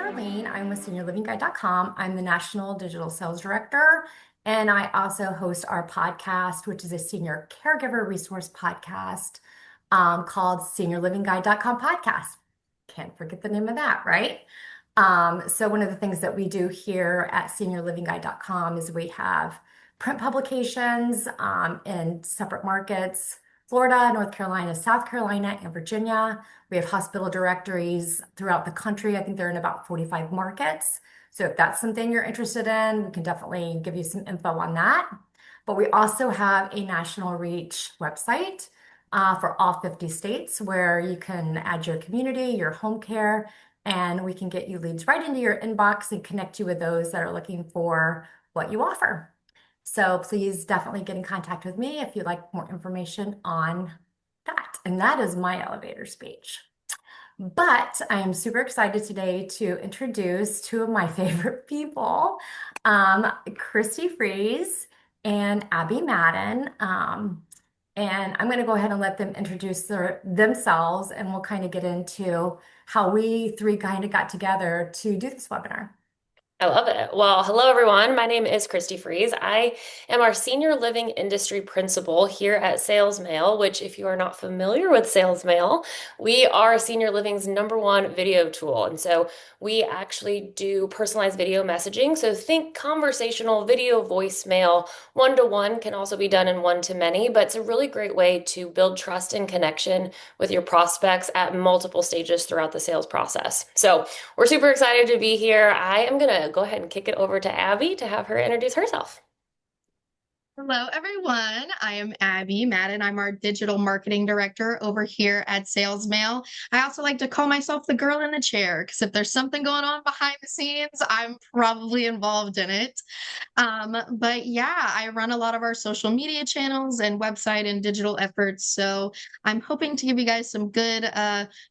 Charlene. I'm with SeniorLivingGuide.com. I'm the National Digital Sales Director, and I also host our podcast, which is a senior caregiver resource podcast called SeniorLivingGuide.com podcast. Can't forget the name of that, right? So one of the things that we do here at SeniorLivingGuide.com is we have print publications in separate markets. Florida, North Carolina, South Carolina, and Virginia. We have hospital directories throughout the country. I think they're in about 45 markets. So if that's something you're interested in, we can definitely give you some info on that. But we also have a national reach website for all 50 states where you can add your community, your home care, and we can get you leads right into your inbox and connect you with those that are looking for what you offer. So please definitely get in contact with me if you'd like more information on that. And that is my elevator speech. But I am super excited today to introduce two of my favorite people, Christy Freeze and Abby Madden. And I'm going to go ahead and let them introduce themselves, and we'll kind of get into how we three kind of got together to do this webinar. I love it. Well, hello everyone. My name is Christy Freeze. I am our Senior Living Industry Principal here at Sales Mail, which if you are not familiar with Sales Mail, we are Senior Living's #1 video tool. And so we actually do personalized video messaging. So think conversational video voicemail. One-to-one can also be done in one-to-many, but it's a really great way to build trust and connection with your prospects at multiple stages throughout the sales process. So we're super excited to be here. I am going to go ahead and kick it over to Abby to have her introduce herself. Hello, everyone. I am Abby Madden. I'm our digital marketing director over here at Sales Mail. I also like to call myself the girl in the chair because if there's something going on behind the scenes, I'm probably involved in it. But yeah, I run a lot of our social media channels and website and digital efforts. So I'm hoping to give you guys some good,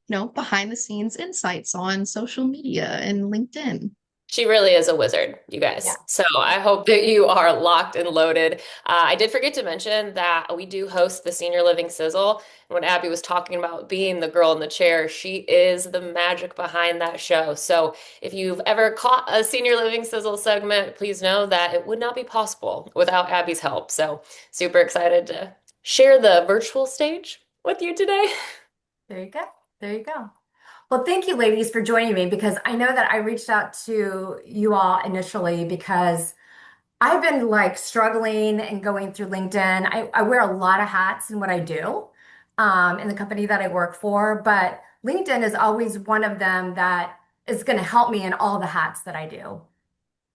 behind the scenes insights on social media and LinkedIn. She really is a wizard, you Yeah. guys. So I hope that you are locked and loaded. I did forget to mention that we do host the Senior Living Sizzle. And when Abby was talking about being the girl in the chair, she is the magic behind that show. So if you've ever caught a Senior Living Sizzle segment, please know that it would not be possible without Abby's help. So super excited to share the virtual stage with you today. There you go. There you go. Well, thank you, ladies, for joining me because I know that I reached out to you all initially because I've been like struggling and going through LinkedIn. I wear a lot of hats in what I do in the company that I work for, but LinkedIn is always one of them that is going to help me in all the hats that I do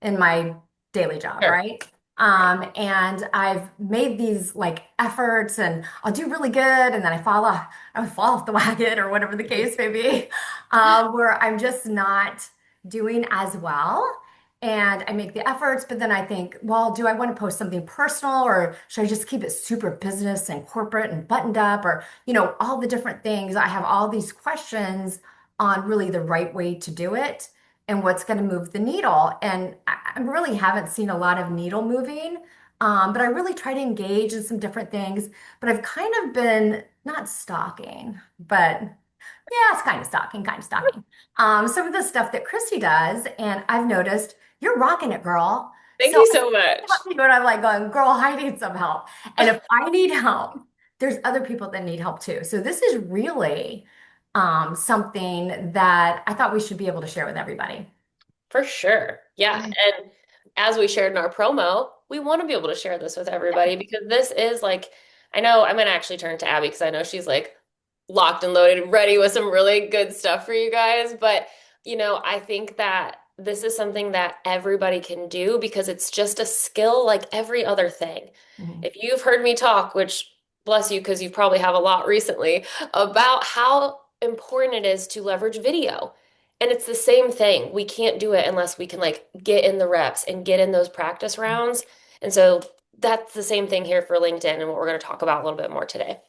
in my daily job, Sure. right? And I've made these like efforts and I'll do really good and then I fall off the wagon or whatever the case may be, where I'm just not doing as well. And I make the efforts, but then I think, well, do I want to post something personal or should I just keep it super business and corporate and buttoned up or, all the different things. I have all these questions on really the right way to do it and what's going to move the needle. And I really haven't seen a lot of needle moving, but I really try to engage in some different things. But I've kind of been not stalking, but yeah, it's kind of stalking, kind of stalking. Some of the stuff that Christy does, and I've noticed you're rocking it, girl. Thank So you I so much. you and I'm like going, girl, I need some help. And if I need help, there's other people that need help too. So this is really something that I thought we should be able to share with everybody. For sure. Yeah. And as we shared in our promo, we want to be able to share this with everybody because this is like, I know I'm going to actually turn to Abby because I know she's like locked and loaded and ready with some really good stuff for you guys. But, I think that this is something that everybody can do because it's just a skill like every other thing. Mhm. If you've heard me talk, which bless you, because you probably have a lot recently, about how important it is to leverage video. And it's the same thing. We can't do it unless we can like get in the reps and get in those practice rounds. And so that's the same thing here for LinkedIn and what we're going to talk about a little bit more today.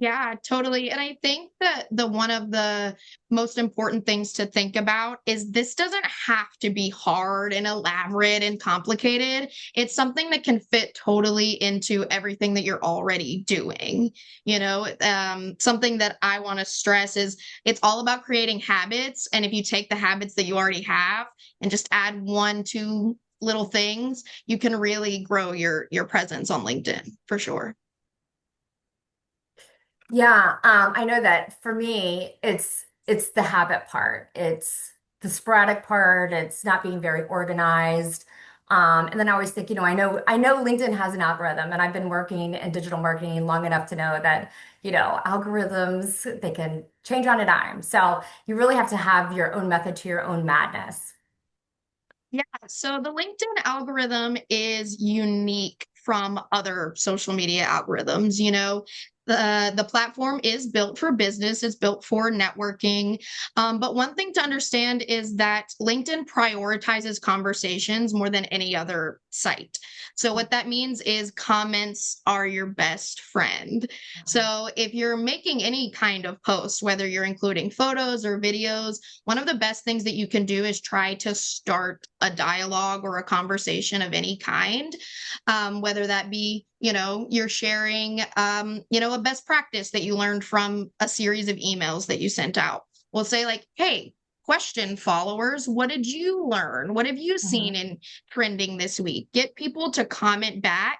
Yeah, totally. And I think that the one of the most important things to think about is this doesn't have to be hard and elaborate and complicated. It's something that can fit totally into everything that you're already doing. Something that I want to stress is it's all about creating habits. And if you take the habits that you already have and just add one, two little things, you can really grow your presence on LinkedIn for sure. Yeah, I know that for me, it's the habit part. It's the sporadic part. It's not being very organized. And then I always think, I know LinkedIn has an algorithm, and I've been working in digital marketing long enough to know that, algorithms, they can change on a dime. So you really have to have your own method to your own madness. Yeah, so the LinkedIn algorithm is unique from other social media algorithms. The platform is built for business, it's built for networking. But one thing to understand is that LinkedIn prioritizes conversations more than any other site. So what that means is comments are your best friend. So if you're making any kind of post, whether you're including photos or videos, one of the best things that you can do is try to start a dialogue or a conversation of any kind, whether that be, you're sharing, a best practice that you learned from a series of emails that you sent out. We'll say, like, hey, question followers, what did you learn? What have you seen Mhm. in trending this week? Get people to comment back,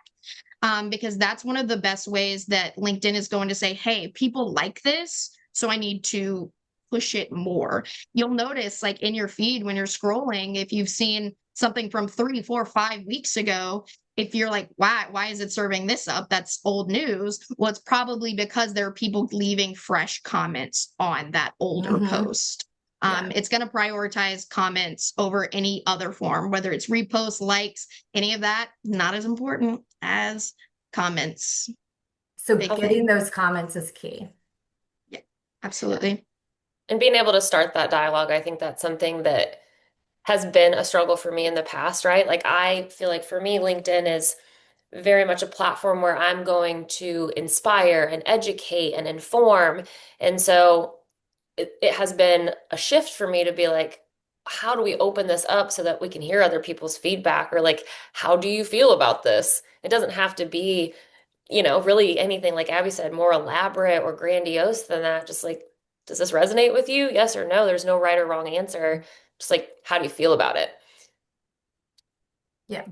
because that's one of the best ways that LinkedIn is going to say, hey, people like this, so I need to push it more. You'll notice, like in your feed when you're scrolling, if you've seen something from 3, 4, 5 weeks ago, if you're like, why is it serving this up? That's old news. Well, it's probably because there are people leaving fresh comments on that older Mhm. post. Yeah. It's going to prioritize comments over any other form, whether it's reposts, likes, any of that, not as important as comments. So Big Okay. getting thing. those comments is key. Yeah, Yeah. absolutely. And being able to start that dialogue, I think that's something that has been a struggle for me in the past, right? Like I feel like for me, LinkedIn is very much a platform where I'm going to inspire and educate and inform. And so it has been a shift for me to be like, how do we open this up so that we can hear other people's feedback? Or like, how do you feel about this? It doesn't have to be, really anything like Abby said, more elaborate or grandiose than that. Just like, does this resonate with you? Yes or no? There's no right or wrong answer. Just like, how do you feel about it? Yeah.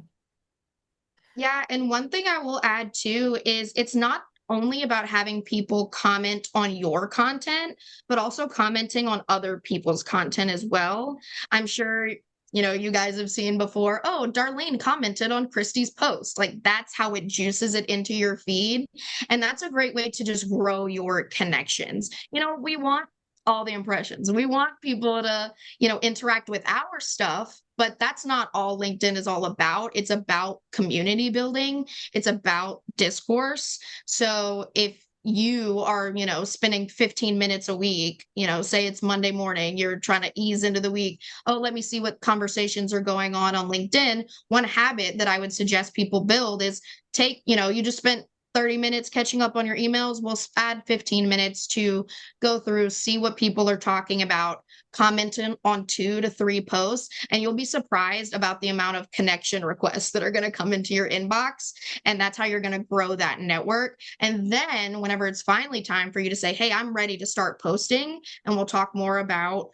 Yeah, and one thing I will add too is it's not only about having people comment on your content, but also commenting on other people's content as well. I'm sure, you guys have seen before, oh, Darlene commented on Christy's post. Like that's how it juices it into your feed. And that's a great way to just grow your connections. We want all the impressions. We want people to, interact with our stuff, but that's not all LinkedIn is all about. It's about community building, it's about discourse. So if you are, spending 15 minutes a week, say it's Monday morning, you're trying to ease into the week. Oh, let me see what conversations are going on LinkedIn. One habit that I would suggest people build is you just spent 30 minutes catching up on your emails. We'll add 15 minutes to go through, see what people are talking about, comment on 2 to 3 posts, and you'll be surprised about the amount of connection requests that are going to come into your inbox. And that's how you're going to grow that network. And then whenever it's finally time for you to say, hey, I'm ready to start posting, and we'll talk more about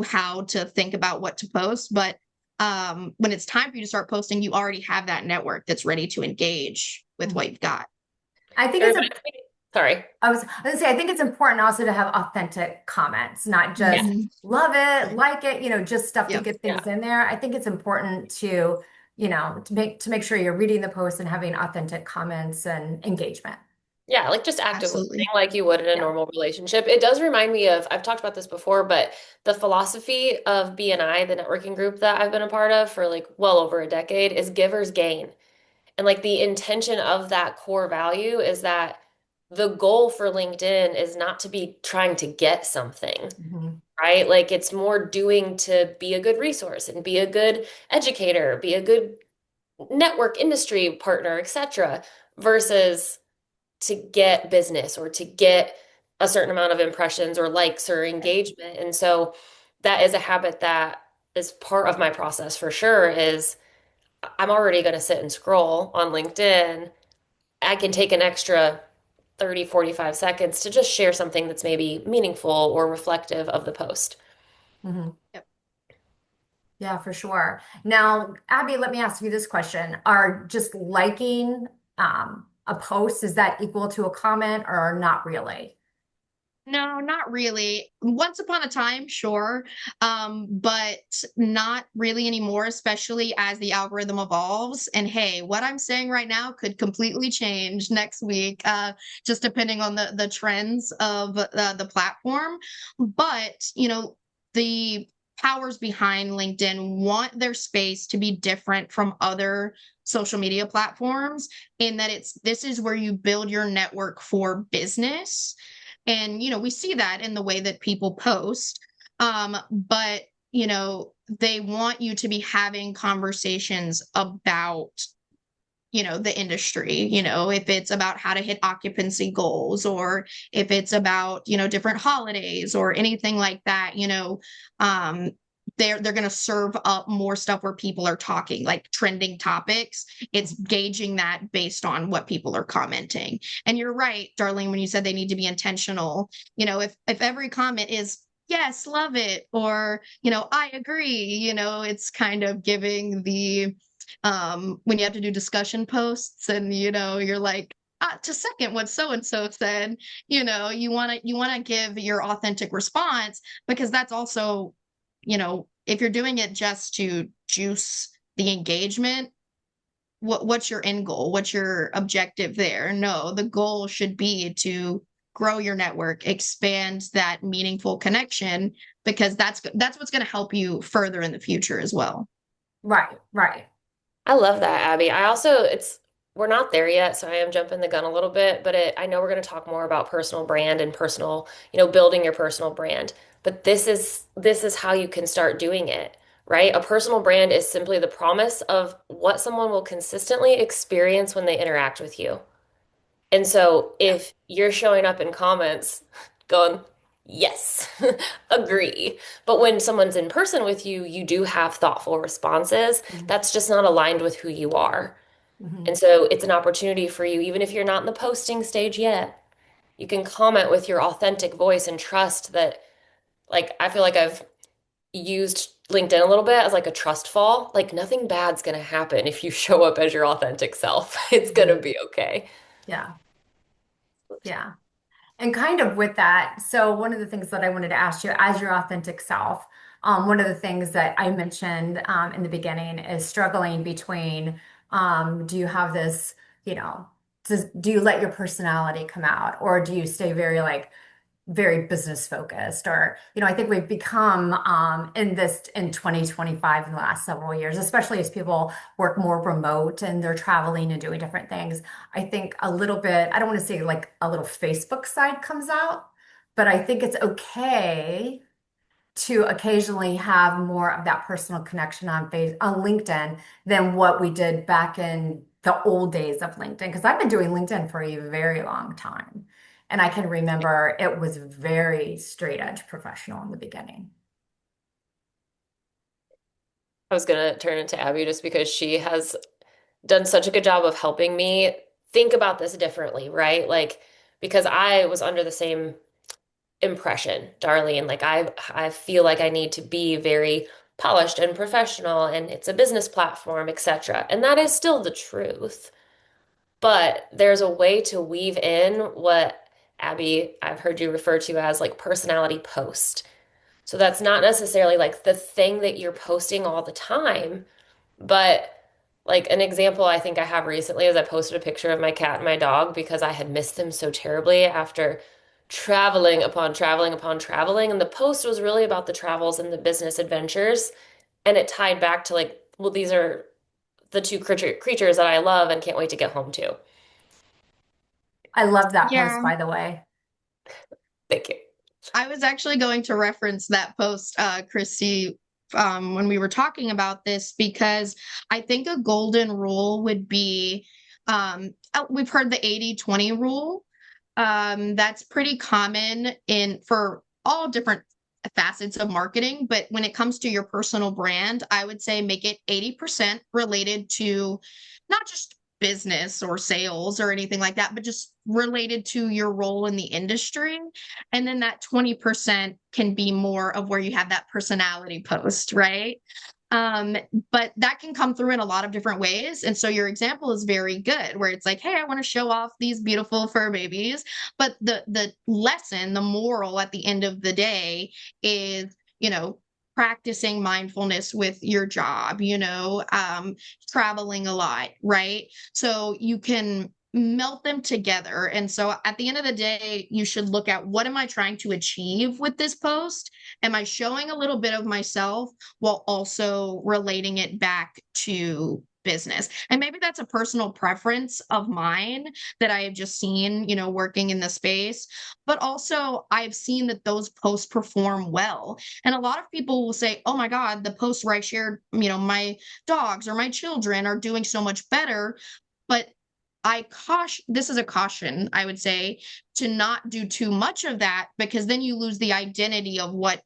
how to think about what to post. But when it's time for you to start posting, you already have that network that's ready to engage with what Mhm. you've got. I think It it's reminds me, sorry. I was gonna say, I think it's important also to have authentic comments, not just Yeah. Mhm. love it, like it, just stuff to Yep. get things Yeah. in there. I think it's important to make sure you're reading the post and having authentic comments and engagement. Yeah, like just active listening Absolutely. like you would in a Yeah. normal relationship. It does remind me of, I've talked about this before, but the philosophy of BNI, the networking group that I've been a part of for like well over a decade, is givers gain. And like the intention of that core value is that the goal for LinkedIn is not to be trying to get something, Mhm. right? Like it's more doing to be a good resource and be a good educator, be a good network industry partner, etc. versus to get business or to get a certain amount of impressions or likes or engagement. And so that is a habit that is part of my process for sure is I'm already going to sit and scroll on LinkedIn. I can take an extra 30, 45 seconds to just share something that's maybe meaningful or reflective of the post. Mhm. Yep. Yeah, for sure. Now, Abby, let me ask you this question. Are just liking a post, is that equal to a comment or not really? No, not really. Once upon a time, sure, but not really anymore, especially as the algorithm evolves. And hey, what I'm saying right now could completely change next week, just depending on the trends of the platform. But, the powers behind LinkedIn want their space to be different from other social media platforms in that this is where you build your network for business, and, we see that in the way that people post. But, they want you to be having conversations about, the industry, if it's about how to hit occupancy goals, or if it's about, different holidays or anything like that, um, they're going to serve up more stuff where people are talking like trending topics. It's gauging that based on what people are commenting. And you're right, Darlene, when you said they need to be intentional. If every comment is yes, love it, or I agree, it's kind of giving the when you have to do discussion posts, and you're like, to second what so and so said. You want to give your authentic response, because that's also, if you're doing it just to juice the engagement, what's your end goal? What's your objective there? No, the goal should be to grow your network, expand that meaningful connection, because that's what's going to help you further in the future as well. Right, right. I love that, Abby. I also, we're not there yet, so I am jumping the gun a little bit, but I know we're going to talk more about personal brand and personal, building your personal brand. But this is how you can start doing it, right? A personal brand is simply the promise of what someone will consistently experience when they interact with you. And so Yeah. if you're showing up in comments going, yes, agree. But when someone's in person with you, you do have thoughtful responses. Mhm. That's just not aligned with who you are. Mhm. And so it's an opportunity for you, even if you're not in the posting stage yet, you can comment with your authentic voice and trust that, like, I feel like I've used LinkedIn a little bit as like a trust fall. Like, nothing bad's going to happen if you show up as your authentic self. It's going to Mhm. be okay. Yeah, yeah. And kind of with that, so one of the things that I wanted to ask you, as your authentic self, one of the things that I mentioned in the beginning is struggling between, do you have this, you know, do you let your personality come out, or do you stay very like very business focused? Or I think we've become in this in 2025, in the last several years, especially as people work more remote and they're traveling and doing different things. I think a little bit, I don't want to say like a little Facebook side comes out, but I think it's okay to occasionally have more of that personal connection on LinkedIn than what we did back in the old days of LinkedIn. Because I've been doing LinkedIn for a very long time. And I can remember it was very straight edge professional in the beginning. I was going to turn it to Abby just because she has done such a good job of helping me think about this differently, right? Like, because I was under the same impression, Darlene. Like, I feel like I need to be very polished and professional, and it's a business platform, etc. And that is still the truth. But there's a way to weave in what Abby, I've heard you refer to as like personality post. So that's not necessarily like the thing that you're posting all the time, but like an example I think I have recently is I posted a picture of my cat and my dog because I had missed them so terribly after traveling upon traveling upon traveling. And the post was really about the travels and the business adventures. And it tied back to like, well, these are the two creatures that I love and can't wait to get home to. I love that post, Yeah. by the way. Thank you. I was actually going to reference that post, Christy, when we were talking about this, because I think a golden rule would be We've heard the 80-20 rule. That's pretty common in for all different facets of marketing, but when it comes to your personal brand, I would say make it 80% related to not just business or sales or anything like that, but just related to your role in the industry. And then that 20% can be more of where you have that personality post, right? Um, but that can come through in a lot of different ways. And so your example is very good, where it's like, hey, I want to show off these beautiful fur babies. But the lesson, the moral at the end of the day is, practicing mindfulness with your job, traveling a lot, right? So you can melt them together. And so at the end of the day, you should look at, what am I trying to achieve with this post? Am I showing a little bit of myself while also relating it back to business? And maybe that's a personal preference of mine that I have just seen, working in the space. But also, I've seen that those posts perform well. And a lot of people will say, oh my God, the posts where I shared, my dogs or my children are doing so much better. But this is a caution, I would say, to not do too much of that, because then you lose the identity of what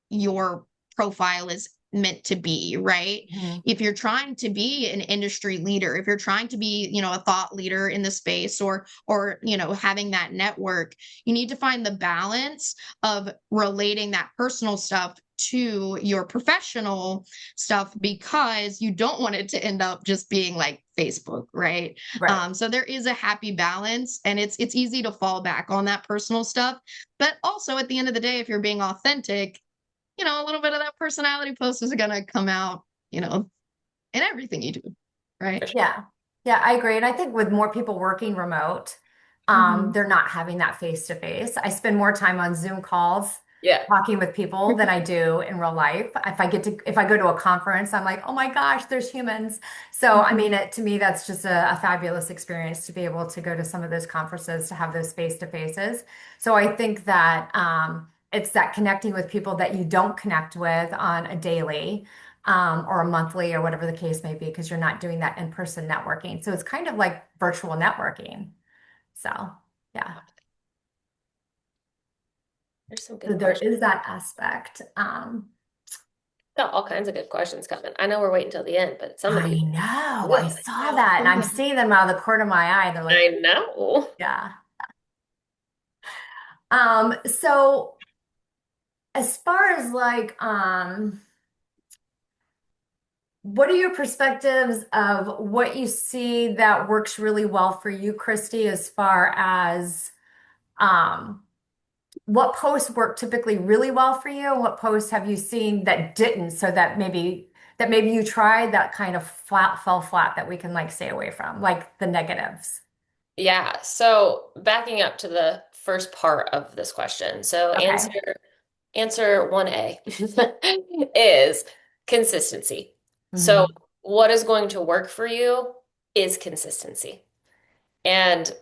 your profile is meant to be, right? Mhm. If you're trying to be an industry leader, if you're trying to be, a thought leader in the space, or having that network, you need to find the balance of relating that personal stuff to your professional stuff, because you don't want it to end up just being like Facebook, right? Right. So there is a happy balance, and it's easy to fall back on that personal stuff. But also at the end of the day, if you're being authentic, a little bit of that personality post is going to come out, in everything you do, For right? sure. Yeah. Yeah, I agree. And I think with more people working remote, Hmm. they're not having that face to face. I spend more time on Zoom calls Yeah. talking with people than I do in real life. If I go to a conference, I'm like, oh my gosh, there's humans. So, I mean, Hmm. to me, that's just a fabulous experience to be able to go to some of those conferences, to have those face to faces. So I think that it's that connecting with people that you don't connect with on a daily or a monthly or whatever the case may be, because you're not doing that in-person networking. So it's kind of like virtual networking. So yeah, There's some so good there questions. is that aspect. Got all kinds of good questions coming. I know we're waiting till the end, but some of these I are know, I good. saw that and I'm seeing them out of the corner of my eye. They're like, I know. yeah. So as far as like, what are your perspectives of what you see that works really well for you, Christy, as far as um, what posts work typically really well for you? What posts have you seen that didn't, so that maybe you tried that kind of fell flat that we can like stay away from, like the negatives? Yeah. So backing up to the first part of this question. So Okay. answer 1A is consistency. So Hmm. what is going to work for you is consistency. And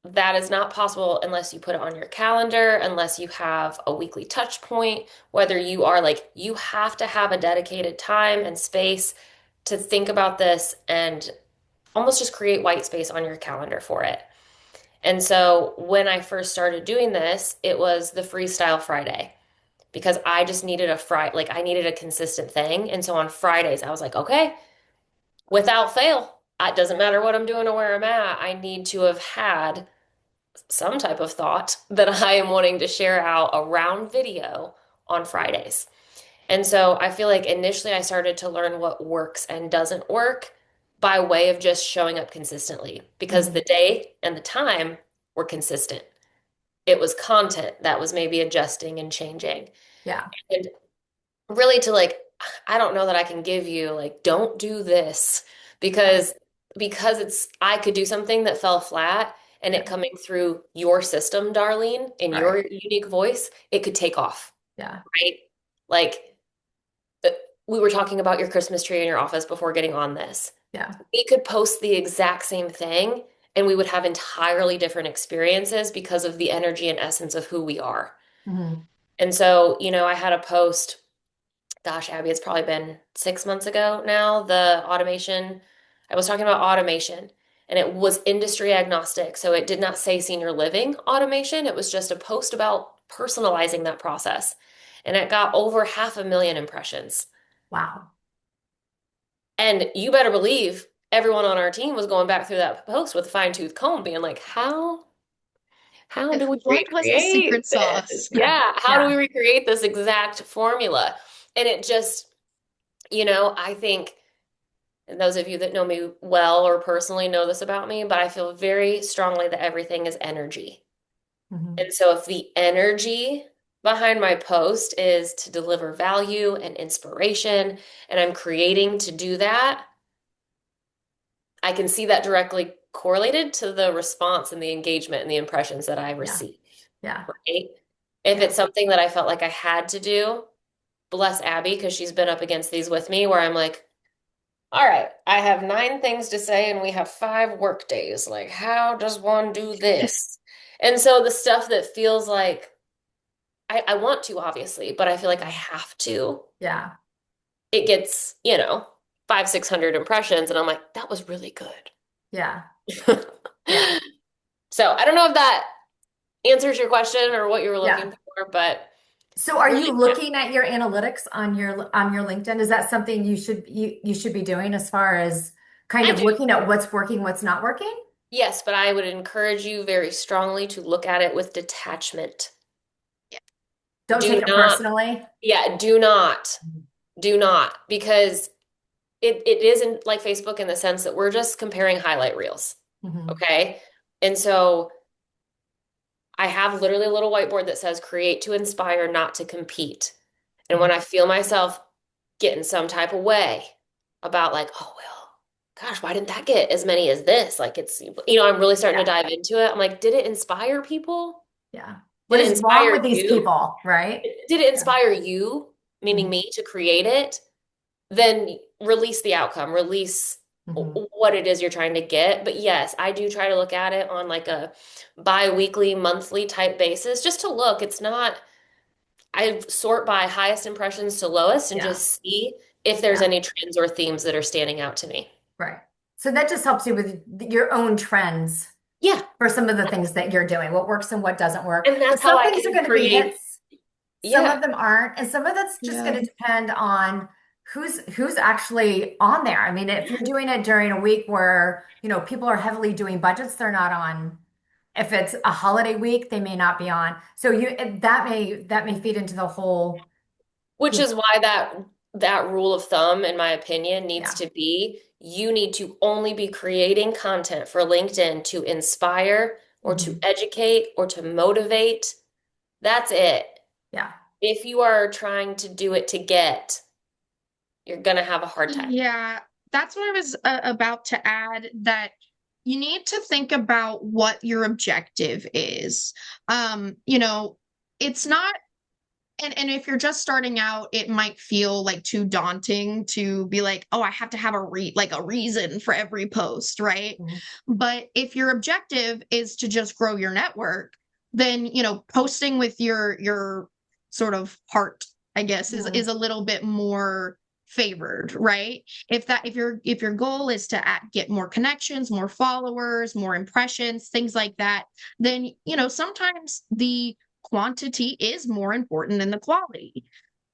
that is not possible unless you put it on your calendar, unless you have a weekly touch point, whether you are like, you have to have a dedicated time and space to think about this and almost just create white space on your calendar for it. And so when I first started doing this, it was the Freestyle Friday because I just needed like I needed a consistent thing. And so on Fridays, I was like, okay, without fail, it doesn't matter what I'm doing or where I'm at, I need to have had some type of thought that I am wanting to share out around video on Fridays. And so I feel like initially I started to learn what works and doesn't work by way of just showing up consistently because the Hmm. day and the time were consistent. It was content that was maybe adjusting and changing. Yeah. And really to like, I don't know that I can give you like, don't do this Yeah. because I could do something that fell flat and Yeah. it coming through your system, Darlene, in Right. your unique voice, it could take off, Yeah. right? Like uh, we were talking about your Christmas tree in your office before getting on this. Yeah. We could post the exact same thing and we would have entirely different experiences because of the energy and essence of who we are. Hmm. And so, I had a post, gosh, Abby, it's probably been 6 months ago now, the automation. I was talking about automation and it was industry agnostic. So it did not say senior living automation. It was just a post about personalizing that process. And it got over 500,000 impressions. Wow. And you better believe everyone on our team was going back through that post with a fine-tooth comb, being like, how do we What was the recreate secret this? sauce? Yeah. Yeah, how do we Yeah. recreate this exact formula? And it just, I think, and those of you that know me well or personally know this about me, but I feel very strongly that everything is energy. Hmm. And so if the energy behind my post is to deliver value and inspiration, and I'm creating to do that, I can see that directly correlated to the response and the engagement and the impressions that I Yeah. receive, Yeah. right? If Yeah. it's something that I felt like I had to do, bless Abby, because she's been up against these with me, where I'm like, all right, I have 9 things to say and we have 5 work days. Like, how does one do this? And so the stuff that feels like I want to, obviously, but I feel like I have to, Yeah. it gets, 600 impressions, and I'm like, that was really Yeah. good. Yeah. So I don't know if that answers your question or what you were looking Yeah. for, but So are you really, looking at your analytics on your LinkedIn? Is that something you should be doing as far as kind I of do. looking at what's working, what's not working? Yes, but I would encourage you very strongly to look at it with detachment. Don't Do take it not, personally. yeah, do not, because it isn't like Facebook in the sense that we're just comparing highlight reels. Hmm. Okay. And so I have literally a little whiteboard that says create to inspire, not to compete. And when I feel myself getting some type of way about like, oh, well, gosh, why didn't that get as many as this? Like I'm really starting to Yeah. dive into it. I'm like, did it inspire people? Yeah. What Did it is wrong inspire with these you? people, right? Did it Yeah. inspire you, meaning Hmm. me, to create it? Then release the outcome, release Hmm. what it is you're trying to get. But yes, I do try to look at it on like a bi-weekly, monthly type basis, just to look. It's not, I sort by highest impressions to lowest and Yeah. just see if there's Yeah. any trends or themes that are standing out to me. Right. So that just helps you with your own trends Yeah. for some of the things that you're doing, what works and what doesn't work. And Because that's how some I things are can going to be create. hits, some Yeah. of them aren't, and some of that's just Yeah. going to depend on who's actually on there. I mean, if you're doing it during a week where, people are heavily doing budgets, they're not on. If it's a holiday week, they may not be on. So that may feed into the whole, Which you know, is why that rule of thumb, in my opinion, needs yeah. to be you need to only be creating content for LinkedIn to inspire or to Hmm. educate or to motivate. That's it. Yeah. If you are trying to do it to get, you're gonna have a hard time. Yeah, that's what I was about to add, that you need to think about what your objective is. It's not, and if you're just starting out, it might feel like too daunting to be like, oh, I have to have a reason for every post, right? Mhm. But if your objective is to just grow your network, then, posting with your sort of heart, I guess, is Mhm. a little bit more favored, right? If your goal is to get more connections, more followers, more impressions, things like that, then, sometimes the quantity is more important than the quality.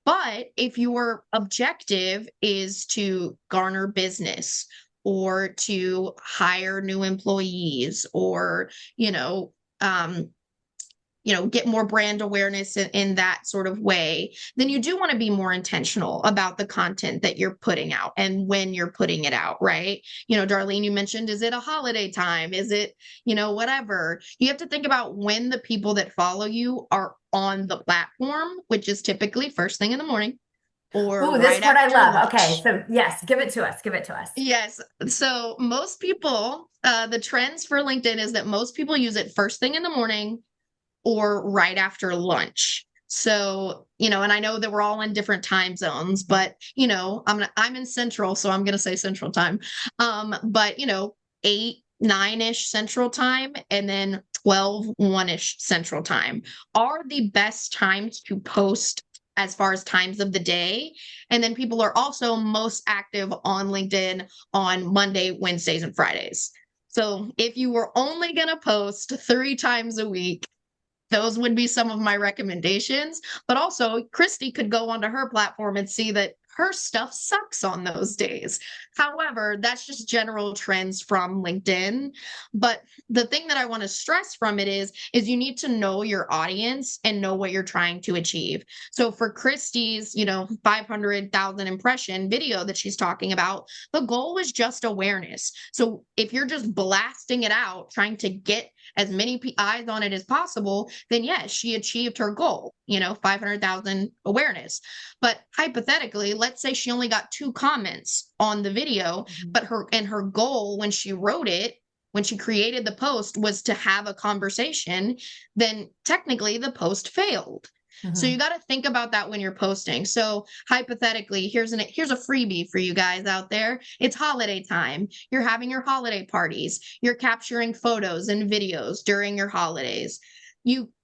But if your objective is to garner business or to hire new employees, or, you know, um, get more brand awareness in that sort of way, then you do want to be more intentional about the content that you're putting out and when you're putting it out, right? Darlene, you mentioned, is it a holiday time? Is it, whatever? You have to think about when the people that follow you are on the platform, which is typically first thing in the morning or Ooh, this right part I after love. Okay, lunch. so yes, give it to us. Give it to us. Yes. So most people, the trends for LinkedIn is that most people use it first thing in the morning or right after lunch. So, and I know that we're all in different time zones, but I'm in central, so I'm gonna say central time. But 8, 9-ish central time, and then 12, 1-ish central time are the best times to post as far as times of the day. And then people are also most active on LinkedIn on Monday, Wednesdays, and Fridays. So if you were only going to post 3 times a week, those would be some of my recommendations. But also, Christy could go onto her platform and see that her stuff sucks on those days. However, that's just general trends from LinkedIn. But the thing that I want to stress from it is you need to know your audience and know what you're trying to achieve. So for Christy's, 500,000 impression video that she's talking about, the goal was just awareness. So if you're just blasting it out, trying to get as many eyes on it as possible, then yes, she achieved her goal, 500,000 awareness. But hypothetically, let's say she only got 2 comments on the video, but her goal when she wrote it, when she created the post, was to have a conversation, then technically the post failed. So you got to think about that when you're posting. So hypothetically, here's a freebie for you guys out there. It's holiday time. You're having your holiday parties. You're capturing photos and videos during your holidays.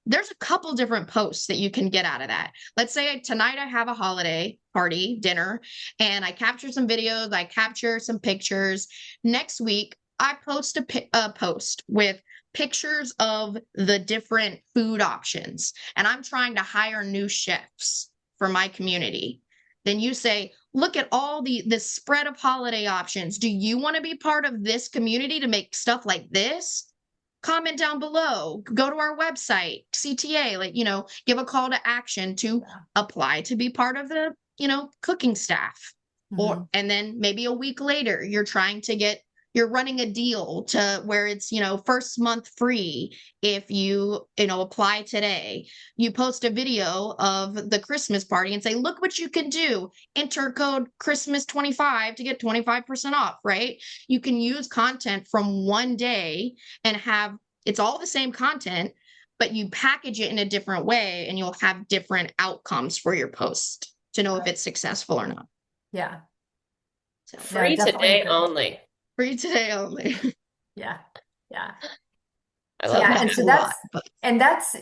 There's a couple different posts that you can get out of that. Let's say tonight I have a holiday party dinner and I capture some videos, I capture some pictures. Next week, I post a post with pictures of the different food options, and I'm trying to hire new chefs for my community. Then you say, look at all this spread of holiday options. Do you want to be part of this community to make stuff like this? Comment down below, go to our website, CTA, give a call to action to apply to be part of the, cooking staff. And then maybe a week later, you're running a deal to where it's, first month free if you apply today. You post a video of the Christmas party and say, look what you can do. Enter code Christmas25 to get 25% off, right? You can use content from one day and it's all the same content, but you package it in a different way and you'll have different outcomes for your post to know if it's successful or not. Yeah. So, Free today only. Free today only. Yeah. Yeah. I love Yeah. that. And so that's,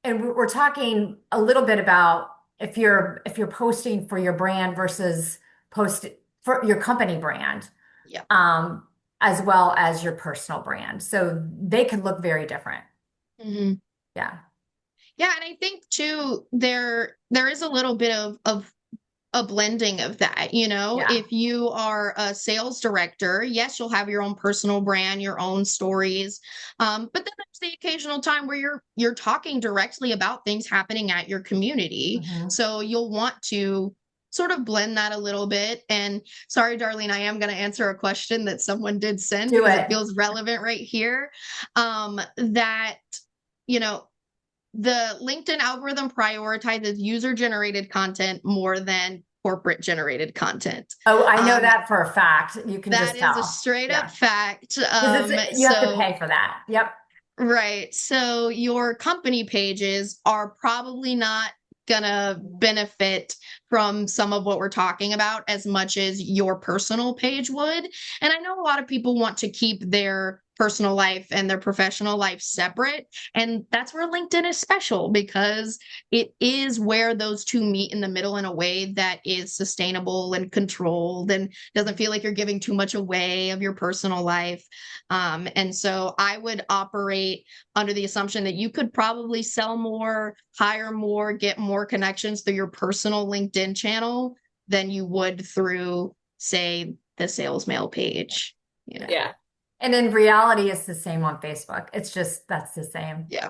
and we're talking a little bit about if you're posting for your brand versus post for your company brand. Yeah. As well as your personal brand. So they can look very different. Mm-hmm. Yeah. Yeah. And I think too, there is a little bit of a blending of that, if you are a sales director, yes, you'll have your own personal brand, your own stories. But then there's the occasional time where you're talking directly about things happening at your community. So you'll want to sort of blend that a little bit. And sorry, Darlene, I am going to answer a question that someone did send because it feels relevant right here. That, the LinkedIn algorithm prioritizes user-generated content more than corporate-generated content. Oh, I know that for a fact. You can just tell. That is a straight-up fact. You have to pay for that. Yep. Right. So your company pages are probably not gonna benefit from some of what we're talking about as much as your personal page would. And I know a lot of people want to keep their personal life and their professional life separate. And that's where LinkedIn is special because it is where those two meet in the middle in a way that is sustainable and controlled and doesn't feel like you're giving too much away of your personal life. And so I would operate under the assumption that you could probably sell more, hire more, get more connections through your personal LinkedIn channel than you would through, say, the sales mail page. Yeah. And in reality, it's the same on Facebook. It's just, that's the same. Yeah.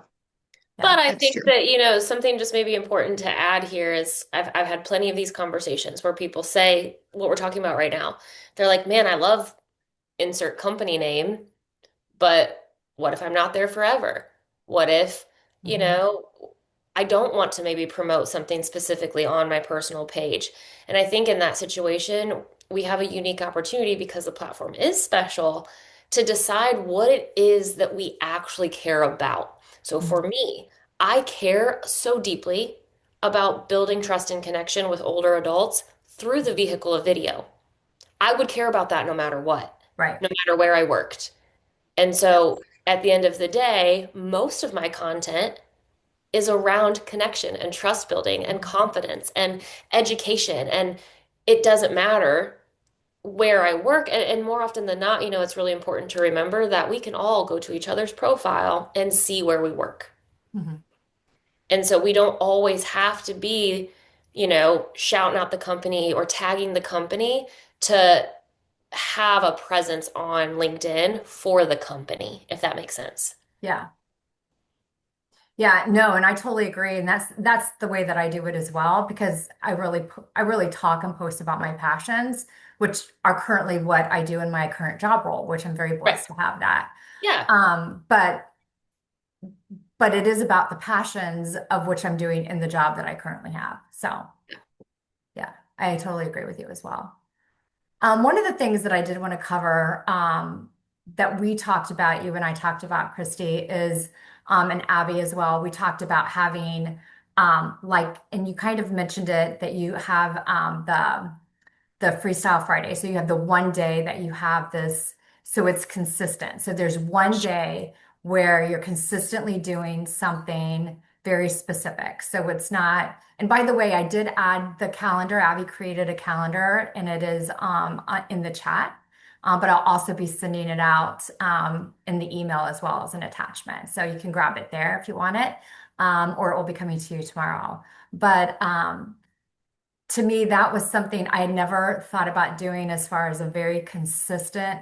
But I think that, something just maybe important to add here is I've had plenty of these conversations where people say what we're talking about right now. They're like, man, I love insert company name, but what if I'm not there forever? What if, I don't want to maybe promote something specifically on my personal page? And I think in that situation, we have a unique opportunity because the platform is special to decide what it is that we actually care about. So for me, I care so deeply about building trust and connection with older adults through the vehicle of video. I would care about that no matter what, Right. no matter where I worked. And so at the end of the day, most of my content is around connection and trust building and confidence and education. And it doesn't matter where I work. And more often than not, it's really important to remember that we can all go to each other's profile and see where we work. Mhm. And so we don't always have to be, shouting out the company or tagging the company to have a presence on LinkedIn for the company, if that makes sense. Yeah. Yeah, no, and I totally agree. And that's the way that I do it as well, because I really talk and post about my passions, which are currently what I do in my current job role, which I'm very Right. blessed to have that. Yeah. Um, but but it is about the passions of which I'm doing in the job that I currently have. So yeah, I totally agree with you as well. One of the things that I did want to cover that we talked about, you and I talked about, Christy, is and Abby as well. We talked about having and you kind of mentioned it, that you have the Freestyle Friday. So you have the one day that you have this, so it's consistent. So there's one day where you're consistently doing something very specific. So it's not, and by the way, I did add the calendar. Abby created a calendar and it is in the chat. But I'll also be sending it out in the email as well as an attachment. So you can grab it there if you want it, or it will be coming to you tomorrow. But to me, that was something I had never thought about doing as far as a very consistent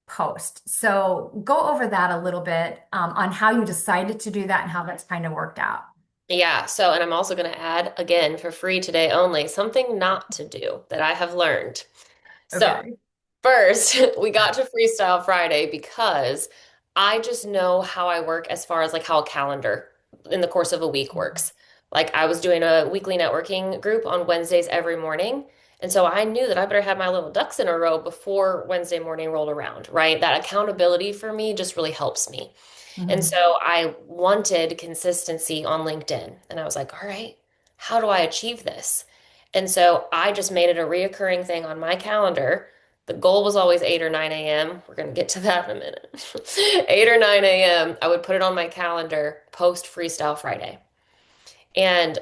post. So go over that a little bit on how you decided to do that and how that's kind of worked out. Yeah. So, and I'm also going to add again for free today only something not to do that I have learned. So, Okay. first, we got to Freestyle Friday because I just know how I work as far as like how a calendar in the course of a week works. Like I was doing a weekly networking group on Wednesdays every morning. And so I knew that I better have my little ducks in a row before Wednesday morning rolled around, right? That accountability for me just really helps me. And Hmm. so I wanted consistency on LinkedIn. And I was like, all right, how do I achieve this? And so I just made it a reoccurring thing on my calendar. The goal was always 8 or 9 a.m. We're going to get to that in a minute. 8 or 9 a.m. I would put it on my calendar, post Freestyle Friday. And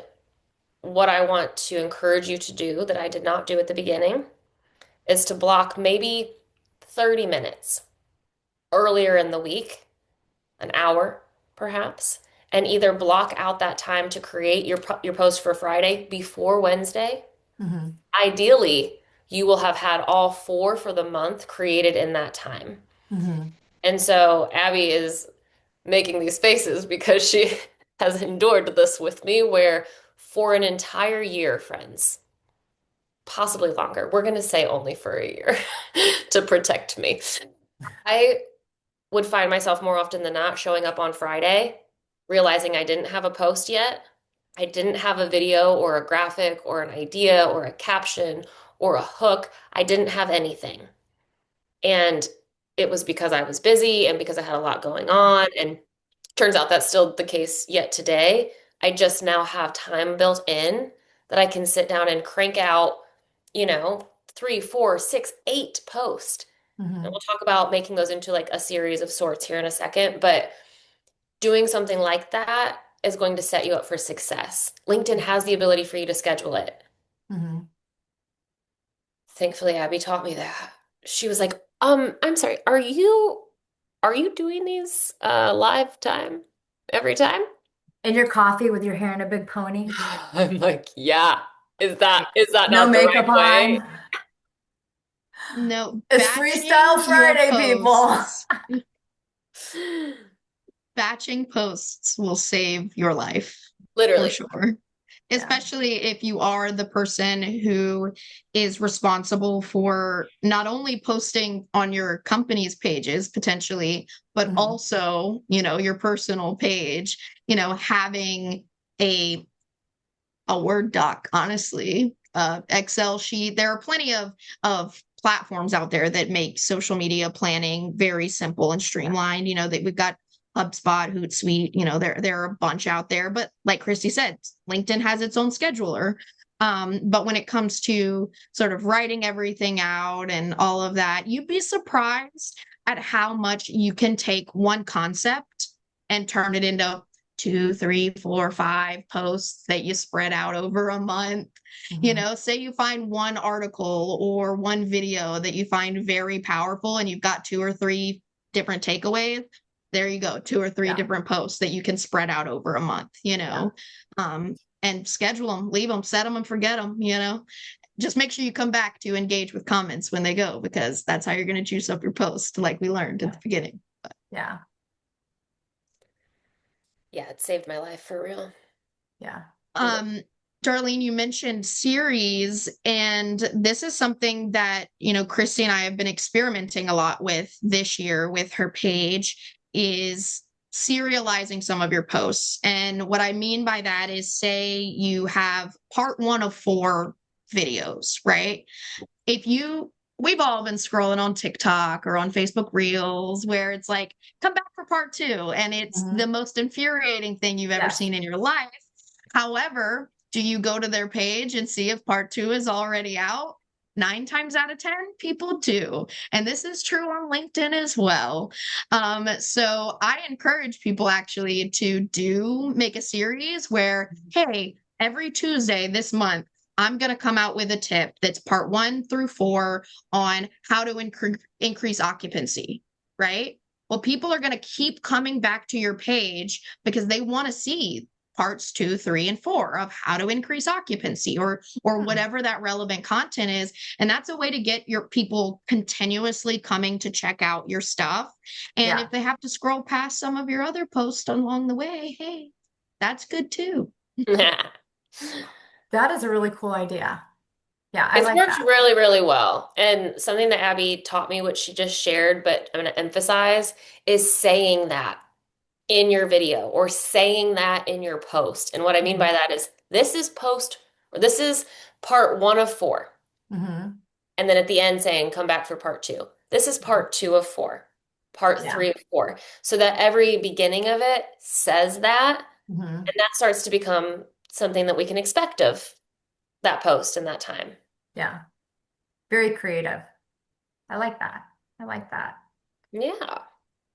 what I want to encourage you to do that I did not do at the beginning is to block maybe 30 minutes earlier in the week, an hour perhaps, and either block out that time to create your post for Friday before Wednesday. Hmm. Ideally, you will have had all four for the month created in that time. Hmm. And so Abby is making these faces because she has endured this with me, where for an entire year, friends, possibly longer, we're going to say only for a year to protect me. I would find myself more often than not showing up on Friday, realizing I didn't have a post yet. I didn't have a video or a graphic or an idea or a caption or a hook. I didn't have anything. And it was because I was busy and because I had a lot going on. And turns out that's still the case yet today. I just now have time built in that I can sit down and crank out, 3, 4, 6, 8 posts. And Hmm. we'll talk about making those into like a series of sorts here in a second. But doing something like that is going to set you up for success. LinkedIn has the ability for you to schedule it. Hmm. Thankfully, Abby taught me that. She was like, I'm sorry, are you doing these live time every time? And your coffee with your hair in a big pony, I'm like, yeah. Is that no not the makeup right way? on. No, It's Freestyle Friday, people. batching posts will save your life for Literally. sure. Yeah. Especially if you are the person who is responsible for not only posting on your company's pages potentially, but Hmm. also, your personal page, having a Word doc, honestly, Excel sheet. There are plenty of platforms out there that make social media planning very simple and Yeah. streamlined. That we've got HubSpot, Hootsuite. There are a bunch out there. But like Christy said, LinkedIn has its own scheduler. But when it comes to sort of writing everything out and all of that, you'd be surprised at how much you can take one concept and turn it into two, three, four, five posts that you spread out over a month. You Mhm. know, say you find one article or one video that you find very powerful and you've got two or three different takeaways. There you go, two or three Yeah. different posts that you can spread out over a month, you Yeah. know, and schedule them, leave them, set them and forget them, you know. Just make sure you come back to engage with comments when they go, because that's how you're going to juice up your post, like we learned at Yeah. the beginning. Yeah. Yeah, it saved my life for real. Yeah. Um, Darlene, you mentioned series, and this is something that, you know, Christy and I have been experimenting a lot with this year with her page, is serializing some of your posts. And what I mean by that is, say you have part one of four videos, right? If you We've all been scrolling on TikTok or on Facebook Reels where it's like, come back for part two. And it's the Mhm. most infuriating thing you've ever Yes. seen in your life. However, do you go to their page and see if part two is already out? 9 times out of 10, people do. And this is true on LinkedIn as well. So I encourage people actually to do make a series where, hey, every Tuesday this month, I'm going to come out with a tip that's part one through four on how to increase occupancy, right? Well, people are going to keep coming back to your page because they want to see parts two, three, and four of how to increase occupancy or Hmm. whatever that relevant content is. And that's a way to get your people continuously coming to check out your stuff. And Yeah. if they have to scroll past some of your other posts along the way, hey, that's good too. That is a really cool idea. Yeah, I It's like worked that. really, really well. And something that Abby taught me, which she just shared, but I'm going to emphasize, is saying that in your video or saying that in your post. And what I mean by Mhm. that is this is post, or this is part one of four. Mhm. And then at the end saying, come back for part two. This is part two of four, part Yeah. three of four. So that every beginning of it says that, Mhm. and that starts to become something that we can expect of that post in that time. Yeah. Very creative. I like that. I like that. Yeah.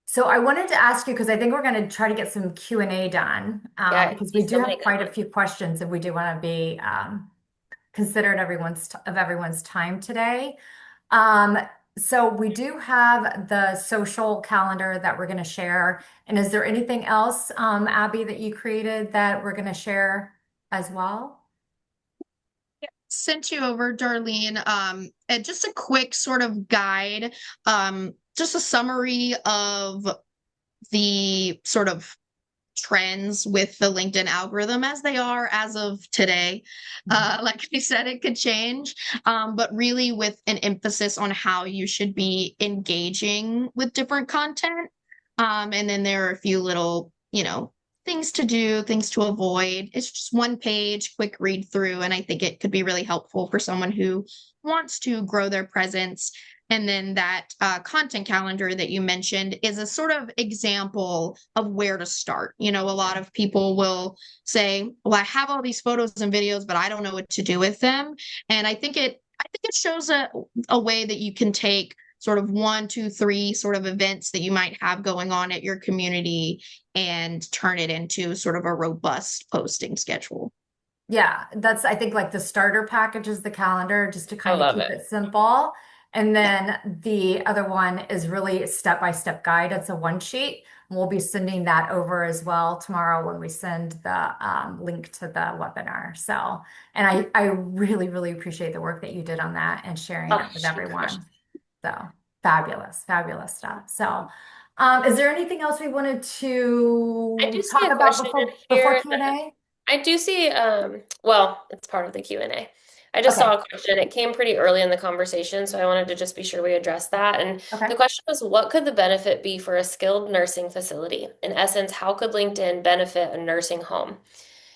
So I wanted to ask you because I think we're going to try to get some Q&A done Yeah, I because see we do so many have good quite a ones. few questions and we do want to be considerate of everyone's time today. Um, so we do have the social calendar that we're going to share. And is there anything else, Abby, that you created that we're going to share as well? Sent you over, Darlene, and just a quick sort of guide, just a summary of the sort of trends with the LinkedIn algorithm as they are as of today. Mhm. Like I said, it could change, but really with an emphasis on how you should be engaging with different content. And then there are a few little, you know, things to do, things to avoid. It's just one page, quick read through, and I think it could be really helpful for someone who wants to grow their presence. And then that content calendar that you mentioned is a sort of example of where to start. You know, a lot Yeah. of people will say, "Well, I have all these photos and videos, but I don't know what to do with them." And I think it shows a way that you can take sort of one, two, three sort of events that you might have going on at your community and turn it into sort of a robust posting schedule. Yeah, that's I think like the starter package is the calendar just to I kind of love keep it. it simple. And Yeah. then the other one is really a step-by-step guide. It's a one sheet. We'll be sending that over as well tomorrow when we send the link to the webinar. So, and I really, really appreciate the work that you did on that and sharing Oh, it with she crushed. everyone. So fabulous, fabulous stuff. So, is there anything else we wanted I do to see talk a about question in before here that Q&A? I do see, well, it's part of the Q&A. I just saw Okay. a question. It came pretty early in the conversation, so I wanted to just be sure we address that. And the Okay. question was, what could the benefit be for a skilled nursing facility? In essence, how could LinkedIn benefit a nursing home?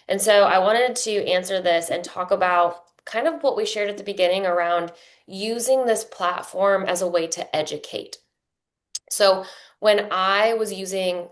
And so I wanted to answer this and talk about kind of what we shared at the beginning around using this platform as a way to educate. So when I was using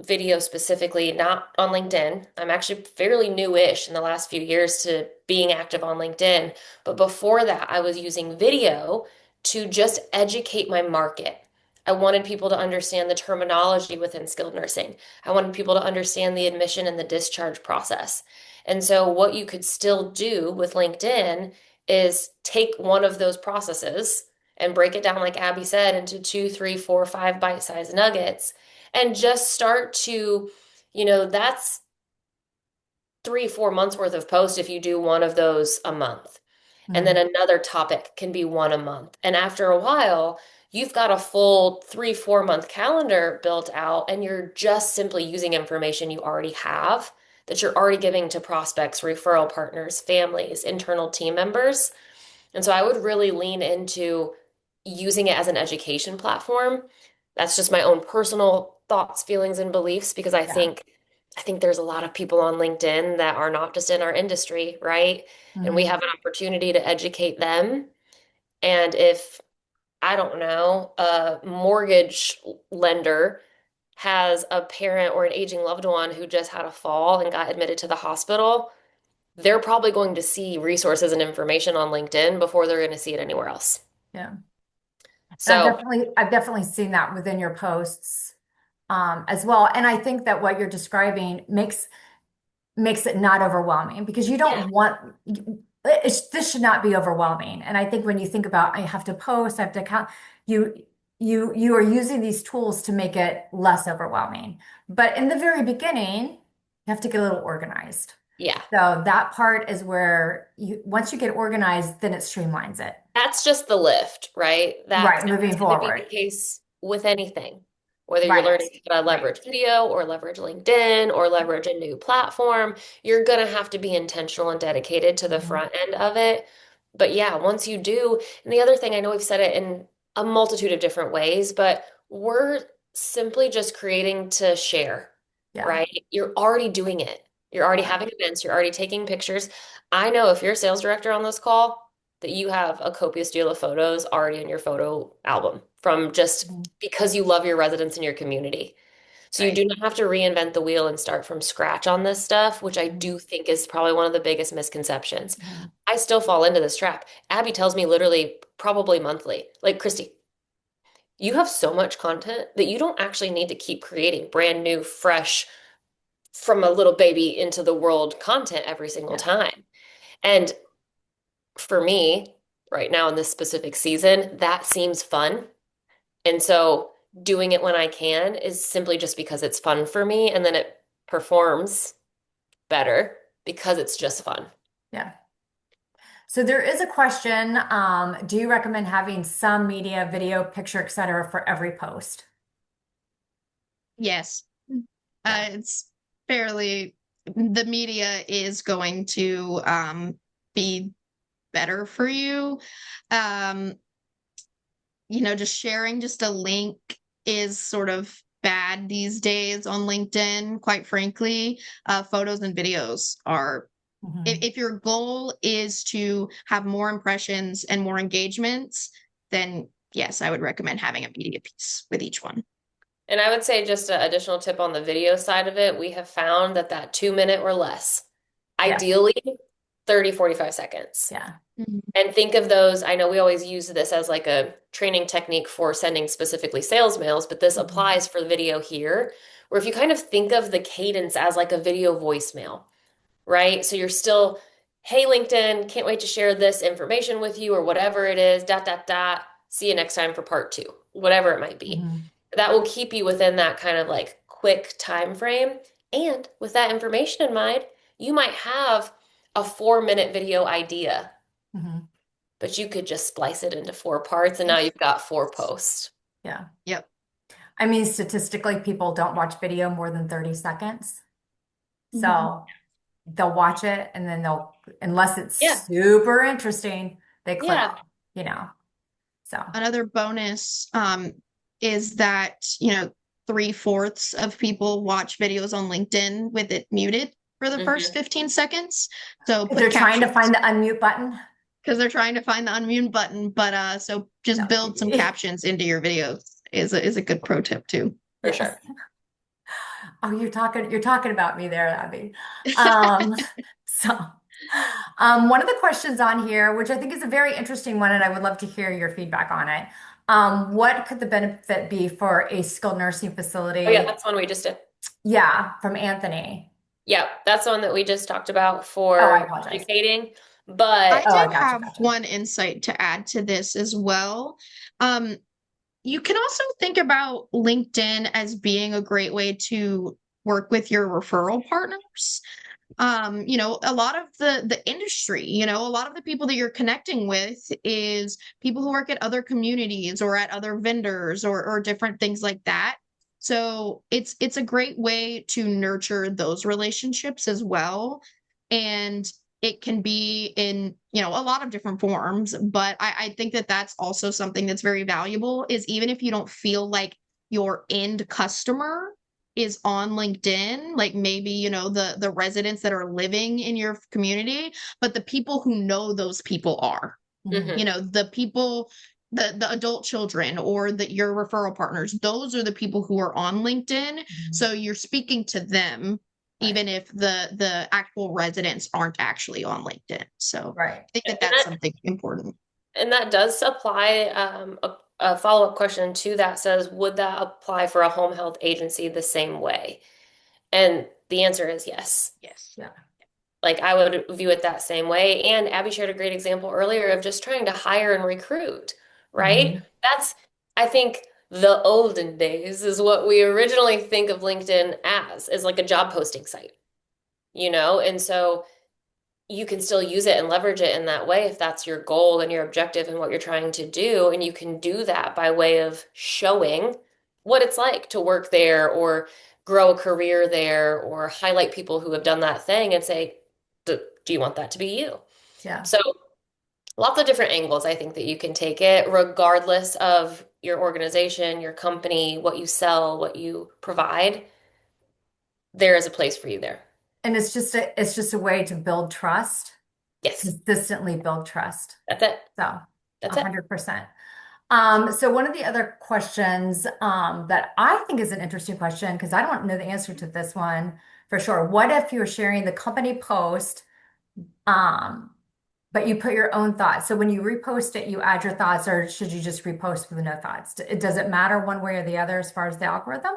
video specifically, not on LinkedIn, I'm actually fairly new-ish in the last few years to being active on LinkedIn. But before that, I was using video to just educate my market. I wanted people to understand the terminology within skilled nursing. I wanted people to understand the admission and the discharge process. And so, what you could still do with LinkedIn is take one of those processes and break it down, like Abby said, into two, three, four, five bite-sized nuggets and just start to, that's 3, 4 months worth of post if you do one of those a month. And then Mhm. another topic can be one a month. And after a while, you've got a full 3, 4 month calendar built out, and you're just simply using information you already have that you're already giving to prospects, referral partners, families, internal team members. And so I would really lean into using it as an education platform. That's just my own personal thoughts, feelings, and beliefs because Yeah. I think there's a lot of people on LinkedIn that are not just in our industry, right? And we Mhm. have an opportunity to educate them. And if, I don't know, a mortgage lender has a parent or an aging loved one who just had a fall and got admitted to the hospital, they're probably going to see resources and information on LinkedIn before they're going to see it anywhere else. Yeah. And So, I've definitely seen that within your posts as well. And I think that what you're describing makes it not overwhelming because you yeah, don't want this should not be overwhelming. And I think when you think about I have to post, I have to count, you you are using these tools to make it less overwhelming. But in the very beginning, you have to get a little organized. yeah. So that part is where you once you get organized, then it streamlines it. That's just the lift, right? Right, That's moving going to be forward. the case with anything, whether you're Right. learning how to leverage video or leverage LinkedIn or leverage a new platform. You're going to have to be intentional and dedicated to the Mhm. front end of it. But yeah, once you do, and the other thing, I know we've said it in a multitude of different ways, but we're simply just creating to share, Yeah. right? You're already doing it. You're already Yeah. having events, you're already taking pictures. I know if you're a sales director on this call, that you have a copious deal of photos already in your photo album from just Mhm. because you love your residents and your community. So you do Right. not have to reinvent the wheel and start from scratch on this stuff, which I Mhm. do think is probably one of the biggest misconceptions. Mhm. I still fall into this trap. Abby tells me literally probably monthly, like, Christy, you have so much content that you don't actually need to keep creating brand new, fresh, from a little baby into the world content every single Yeah. time. And for me, right now in this specific season, that seems fun. And so doing it when I can is simply just because it's fun for me. And then it performs better because it's just fun. Yeah. So there is a question. Do you recommend having some media, video, picture, etc., for every post? Yes. Yeah. It's fairly, the media is going to be better for you. Um, just sharing just a link is sort of bad these days on LinkedIn, quite frankly. Photos and videos are, Hmm. if your goal is to have more impressions and more engagements, then yes, I would recommend having a media piece with each one. And I would say just an additional tip on the video side of it, we have found that 2 minute or less, Yeah. ideally 30, 45 seconds. Yeah. Mhm. And think of those. I know we always use this as like a training technique for sending specifically sales mails, but this Hmm. applies for the video here, where if you kind of think of the cadence as like a video voicemail, right? So you're still, hey, LinkedIn, can't wait to share this information with you or whatever it is, dot, dot, dot. See you next time for part two, whatever it might be. Hmm. That will keep you within that kind of like quick time frame. And with that information in mind, you might have a 4 minute video idea, Hmm. but you could just splice it into four parts and now you've got four posts. Yeah. Yep. I mean, statistically, people don't watch video more than 30 seconds. Mhm. So they'll watch it and then unless it's Yeah. super interesting, they click, Yeah. you know. So, Another bonus is that, 3/4 of people watch videos on LinkedIn with it muted for the first Hmm. 15 seconds. So if they're put trying to captions find the unmute button, because they're trying to find the unmute button. But so just no. build some captions into your videos is a good pro tip too. For Yes. sure. Oh, you're talking about me there, Abby. Um, so one of the questions on here, which I think is a very interesting one, and I would love to hear your feedback on it. What could the benefit be for a skilled nursing Oh yeah, facility? that's one we just did. Yeah, from Anthony. Yeah, that's the one that we just talked about Oh, I for apologize. educating. I But Oh, I did gotcha, have gotcha. one insight to add to this as well. Um, you can also think about LinkedIn as being a great way to work with your referral partners. A lot of the industry, a lot of the people that you're connecting with is people who work at other communities or at other vendors or different things like that. So it's a great way to nurture those relationships as well. And it can be in, a lot of different forms, but I think that that's also something that's very valuable is even if you don't feel like your end customer is on LinkedIn, like maybe, the residents that are living in your community, but the people who know those people are, Mhm. mhm. the people, the adult children or your referral partners, those are the people who are on LinkedIn. Mhm. So you're speaking to them Right, even if the actual residents aren't actually on LinkedIn. So right. I think that And that's that something important. and that does apply. A follow-up question to that says, would that apply for a home health agency the same way? And the answer is yes. Yes. Yeah. Like I would view it that same way. And Abby shared a great example earlier of just trying to hire and recruit, right? Mhm. That's, I think, the olden days is what we originally think of LinkedIn as, is like a job posting site, And so you can still use it and leverage it in that way if that's your goal and your objective and what you're trying to do. And you can do that by way of showing what it's like to work there or grow a career there or highlight people who have done that thing and say, do you want that to be you? Yeah. So lots of different angles I think that you can take it, regardless of your organization, your company, what you sell, what you provide. There is a place for you there. And it's just a way to build trust, Yes, consistently build trust. that's it. So, a That's it. 100%. So one of the other questions that I think is an interesting question, because I don't know the answer to this one for sure. What if you're sharing the company post, um, but you put your own thoughts? So when you repost it, you add your thoughts, or should you just repost with no thoughts? Does it matter one way or the other as far as the algorithm?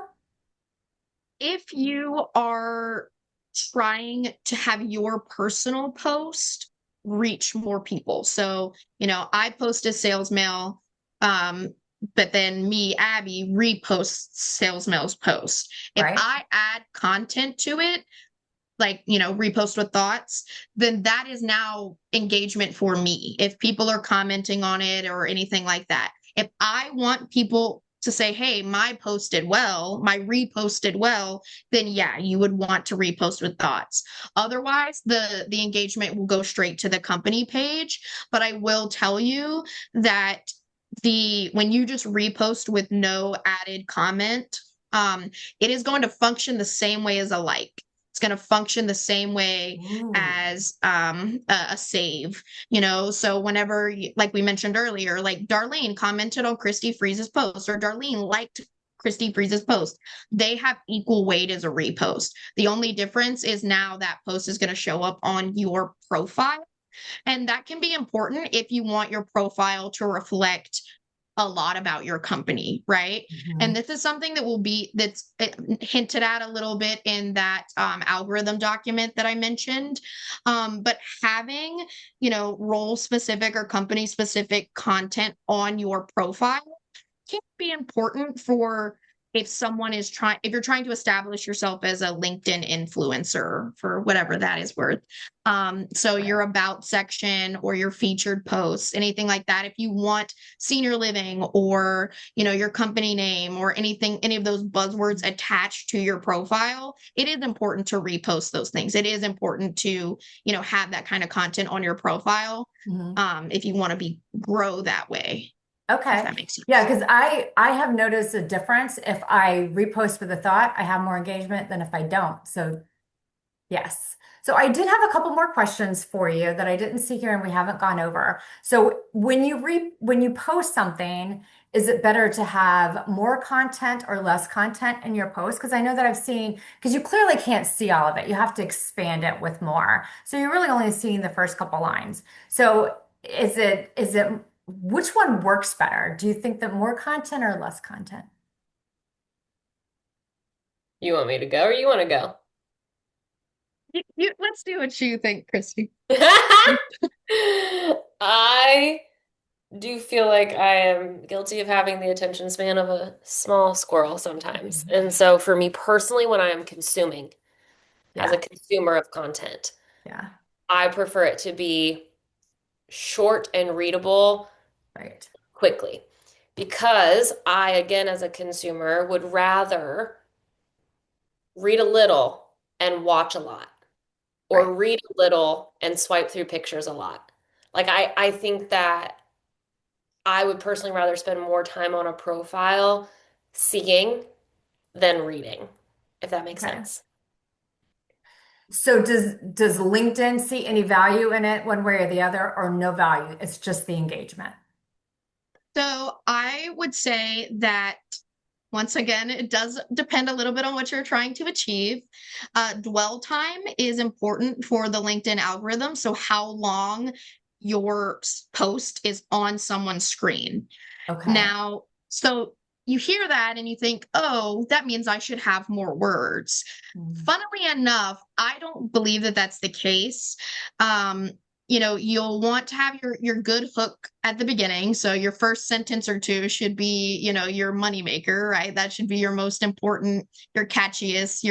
If you are trying to have your personal post reach more people. So, I post a sales mail, but then me, Abby, reposts sales mail's post. If Right? I add content to it, like, repost with thoughts, then that is now engagement for me. If people are commenting on it or anything like that. If I want people to say, hey, my post did well, my repost did well, then yeah, you would want to repost with thoughts. Otherwise, the engagement will go straight to the company page. But I will tell you that the when you just repost with no added comment, it is going to function the same way as a like. It's going to function the same way Ooh. as a save, so whenever like we mentioned earlier, like Darlene commented on Christy Freeze's post or Darlene liked Christy Freeze's post, they have equal weight as a repost. The only difference is now that post is going to show up on your profile, and that can be important if you want your profile to reflect a lot about your company, right? And Mhm. this is something that's hinted at a little bit in that algorithm document that I mentioned. But having, role specific or company specific content on your profile can be important for if you're trying to establish yourself as a LinkedIn influencer for whatever that is worth. So Right. your about section or your featured posts, anything like that. If you want senior living or, your company name or any of those buzzwords attached to your profile, it is important to repost those things. It is important to, have that kind of content on your profile. Mhm. If you want to grow that way, if Okay. that makes Yeah, sense. because I have noticed a difference. If I repost with a thought, I have more engagement than if I don't. So yes. So I did have a couple more questions for you that I didn't see here and we haven't gone over. So when you post something, is it better to have more content or less content in your post? Because I know that I've seen, because you clearly can't see all of it. You have to expand it with more. So you're really only seeing the first couple lines. So is it which one works better? Do you think that more content or less content? You want me to go or you want to go? Let's do what you think, Christy. I do feel like I am guilty of having the attention span of a small squirrel sometimes. Mhm. And so for me personally, when I am consuming as a Yeah, consumer of content, yeah, I prefer it to be short and readable right, quickly. Because I, again, as a consumer, would rather read a little and watch a lot, right. or read a little and swipe through pictures a lot. Like I think that I would personally rather spend more time on a profile seeing than reading, if that makes Okay. sense. So does LinkedIn see any value in it one way or the other, or no value? It's just the engagement. So I would say that once again, it does depend a little bit on what you're trying to achieve. Dwell time is important for the LinkedIn algorithm. So, how long your post is on someone's screen. Okay. Now, so you hear that and you think, oh, that means I should have more words. Mm. Funnily enough, I don't believe that that's the case. Um, you'll want to have your good hook at the beginning. So your first sentence or two should be, your moneymaker, right? That should be your most important, your catchiest,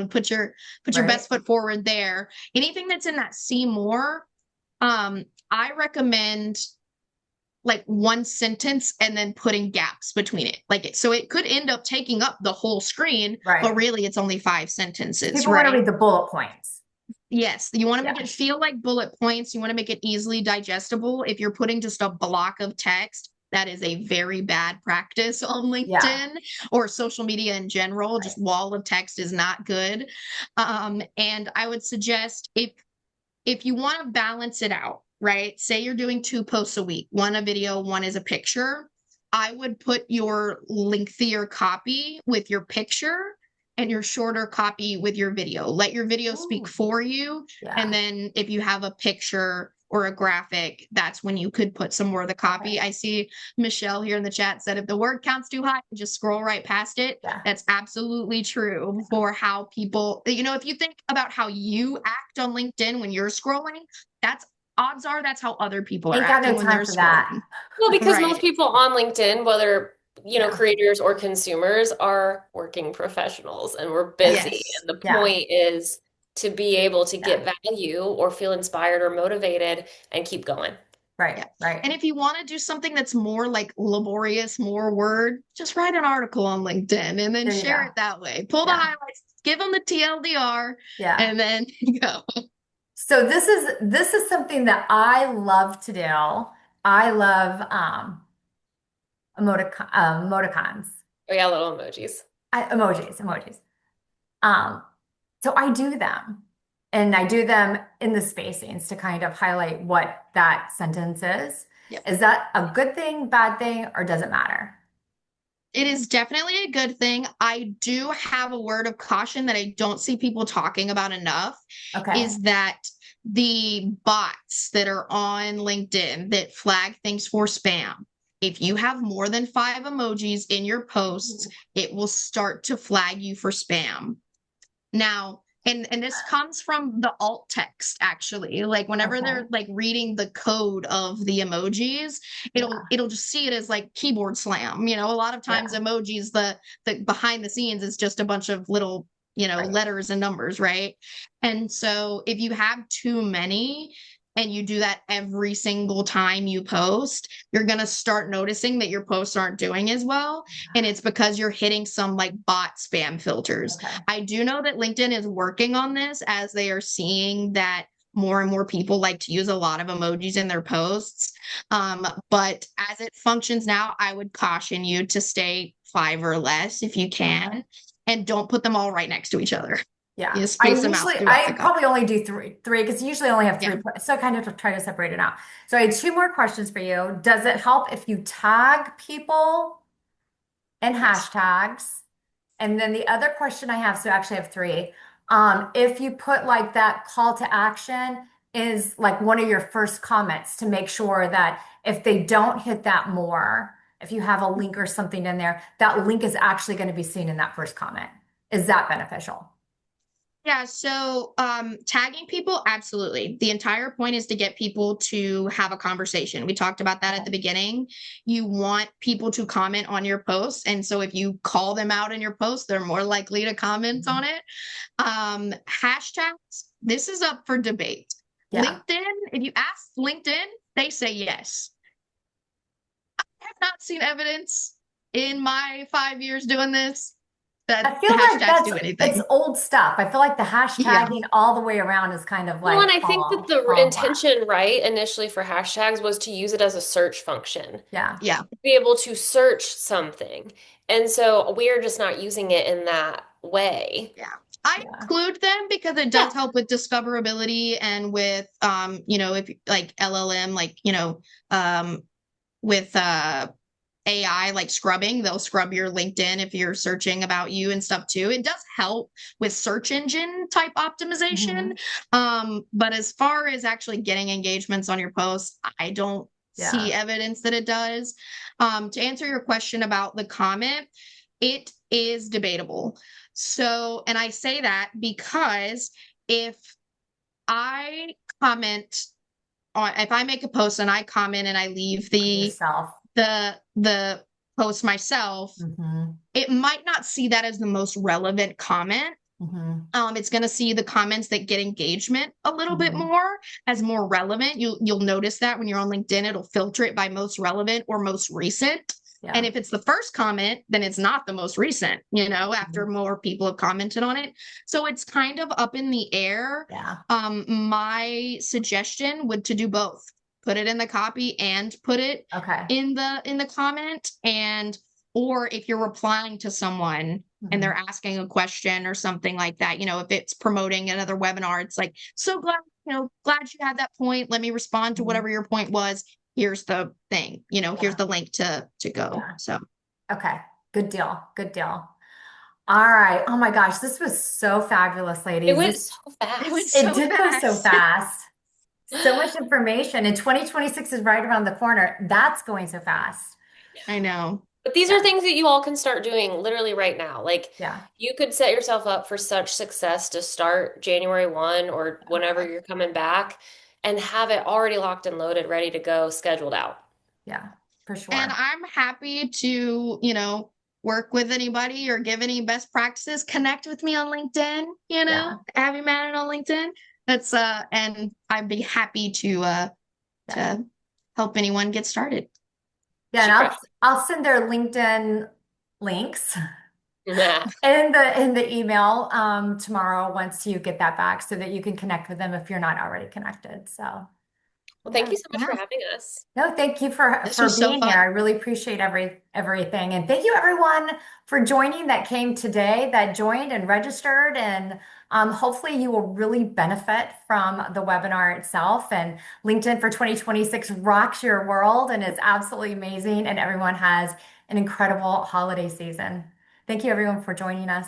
put your Right. best foot forward there. Anything that's in that see more, I recommend like one sentence and then putting gaps between it. So it could end up taking up the whole screen, but Right. really it's only five So sentences, people want to right? read the bullet points. Yes, you want to make Yeah. it feel like bullet points. You want to make it easily digestible. If you're putting just a block of text, that is a very bad practice on Yeah. LinkedIn or social media in general. Right. Just wall of text is not good. And I would suggest if you want to balance it out, right? Say you're doing two posts a week, one a video, one is a picture. I would put your lengthier copy with your picture and your shorter copy with your video. Let your video speak Ooh. for you. And Yeah. then if you have a picture or a graphic, that's when you could put some more of the copy. Okay. I see Michelle here in the chat said if the word count's too high, just scroll right past it. Yeah. That's absolutely true for how people, if you think about how you act on LinkedIn when you're scrolling, that's odds are that's how other people are Ain't got no acting when time they're for that. scrolling. Well, because most Right. people on LinkedIn, whether Yeah. creators or consumers, are working professionals and we're busy. Yes. And the Yeah. point is to be able to Yeah. get value or feel inspired or motivated and keep going. Right. Yeah. Right. And if you want to do something that's more like laborious, more word, just write an article on LinkedIn and then There you share go. it that way. Pull the Yeah. highlights, give them the TLDR, Yeah. and then go. So this is something that I love to do. I love emoticons. Oh yeah, little emojis. Emojis. Um, so I do them. And I do them in the spacings to kind of highlight what that sentence is. Yep. Is that a good thing, bad thing, or does it matter? It is definitely a good thing. I do have a word of caution that I don't see people talking about enough Okay. is that the bots that are on LinkedIn that flag things for spam, if you have more than five emojis in your posts, it will start to flag you for spam. Now, and this comes from the alt text actually. Like whenever Okay. they're like reading the code of the emojis, it'll Yeah. it'll just see it as like keyboard slam. A lot of times Yeah. emojis, the behind the scenes is just a bunch of little, Right. letters and numbers, right? And so if you have too many and you do that every single time you post, you're going to start noticing that your posts aren't doing as well. And it's because you're hitting some like bot spam filters. Okay. I do know that LinkedIn is working on this as they are seeing that more and more people like to use a lot of emojis in their posts. But as it functions now, I would caution you to stay five or less if you Okay. can, and don't put them all right next to each other. Yeah. Space them out throughout the I copy. probably only do three because usually I only have Yeah. three. So I kind of try to separate it out. So I had two more questions for you. Does it help if you tag people and Yes. hashtags? And then the other question I have, so I actually have three. If you put like that call to action is like one of your first comments to make sure that if they don't hit that more, if you have a link or something in there, that link is actually going to be seen in that first comment. Is that beneficial? Yeah, so tagging people, absolutely. The entire point is to get people to have a conversation. We talked about that at the beginning. You want people to comment on your posts. And so if you call them out in your post, they're more likely to comment on it. Hashtags, this is up for debate. Yeah. LinkedIn, if you ask LinkedIn, they say yes. I have not seen evidence in my 5 years doing this that I feel the like hashtags do it's anything. old stuff. I feel like the Yeah. hashtagging all the way around is kind of Well, and like I think that the fall flat. intention, right, initially for hashtags was to use it as a search function, Yeah. Yeah. be able to search something. And so we are just not using it in that way. Yeah. I Yeah. include them because it Yeah. does help with discoverability and with if like LLM, like, with AI like scrubbing, they'll scrub your LinkedIn if you're searching about you and stuff too. It does help with search engine type optimization. Hmm. But as far as actually getting engagements on your posts, I don't see Yeah. evidence that it does. To answer your question about the comment, it is debatable. So, and I say that because if I comment on, if I make a post and I comment and I leave Yourself. the post myself, Hmm. it might not see that as the most relevant comment. Hmm. It's going to see the comments that get engagement a little bit Hmm. more as more relevant. You'll notice that when you're on LinkedIn, it'll filter it by most relevant or most recent. And Yeah. if it's the first comment, then it's not the most recent, after Mhm. more people have commented on it. So it's kind of up in the air. Yeah. My suggestion would to do both. Put it in the copy and put it Okay. in the comment. And or if you're replying to someone and Hmm. they're asking a question or something like that, if it's promoting another webinar, it's like, so glad you had that point. Let me respond to Hmm. whatever your point was. Here's the thing, here's Yeah. the link to go. Yeah. So Okay. Good deal. Good deal. All right. Oh my gosh, this was so fabulous, It ladies. went This so it went fast. it so did go so fast. fast. So much information, and 2026 is right around the corner. That's going so fast. I know. But these are Yeah. things that you all can start doing literally right now. Like Yeah. you could set yourself up for such success to start January 1 or whenever you're coming back and have it already locked and loaded, ready to go, scheduled out. Yeah. For And sure. I'm happy to, work with anybody or give any best practices. Connect with me on LinkedIn, Yeah. Abby Madden on LinkedIn. That's and I'd be happy Yeah. to help anyone get started. Yeah. And She crushed I'll send their LinkedIn links it. in the email tomorrow once you get that back so that you can connect with them if you're not already connected. So Well, thank yeah. you so much for Yeah, having us. No, thank you this for was so being here. I fun. really appreciate everything. And thank you everyone for joining that came today, that joined and registered. And hopefully you will really benefit from the webinar itself. And LinkedIn for 2026 rocks your world and is absolutely amazing. And everyone has an incredible holiday season. Thank you everyone for joining us.